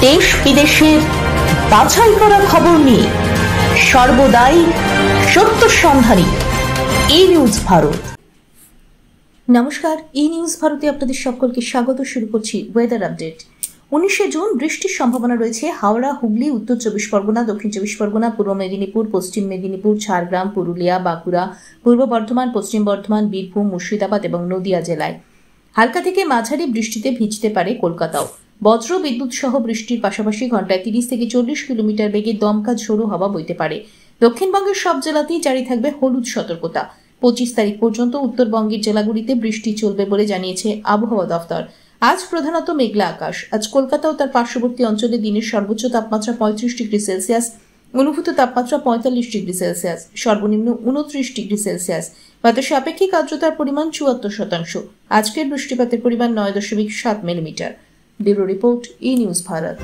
দেশ বিদেশের বাছাই করা খবর নিয়ে সর্বদাই সত্য সন্ধানী ই নিউজ ভারত। নমস্কার, ই নিউজ ভারতে আপনাদের সকলকে স্বাগত। শুরু করছি ওয়েদার আপডেট। 19শে জুন বৃষ্টির সম্ভাবনা রয়েছে হাওড়া, হুগলি, উত্তর চব্বিশ পরগনা, দক্ষিণ চব্বিশ পরগনা, পূর্ব মেদিনীপুর, পশ্চিম মেদিনীপুর, ঝাড়গ্রাম, পুরুলিয়া, বাঁকুড়া, পূর্ব বর্ধমান, পশ্চিম বর্ধমান, বীরভূম, মুর্শিদাবাদ এবং নদিয়া জেলায়। হালকা থেকে মাঝারি বৃষ্টিতে ভিজতে পারে কলকাতাও। বজ্র বিদ্যুৎ সহ বৃষ্টির পাশাপাশি ঘন্টায় 30 থেকে 40 কিলোমিটার বেগে দমকা ঝোড়ো হাওয়া বইতে পারে। দক্ষিণবঙ্গের সব জেলাতেই জারি থাকবে হলুদ সতর্কতা। 25 তারিখ পর্যন্ত উত্তরবঙ্গের জেলাগুলিতে বৃষ্টি চলবে বলে জানিয়েছে আবহাওয়া দফতর। আজ প্রধানত মেঘলা আকাশ। আজ কলকাতা ও তার পার্শ্ববর্তী অঞ্চলে দিনের সর্বোচ্চ তাপমাত্রা 35 ডিগ্রি সেলসিয়াস, অনুভূত তাপমাত্রা 45 ডিগ্রি সেলসিয়াস, সর্বনিম্ন 29 ডিগ্রি সেলসিয়াস। বাতাসে আপেক্ষিক আর্দ্রতার পরিমাণ 74%। আজকের বৃষ্টিপাতের পরিমাণ 9.7 মিলিমিটার। ব্যুরো রিপোর্ট, ই নিউজ ভারত।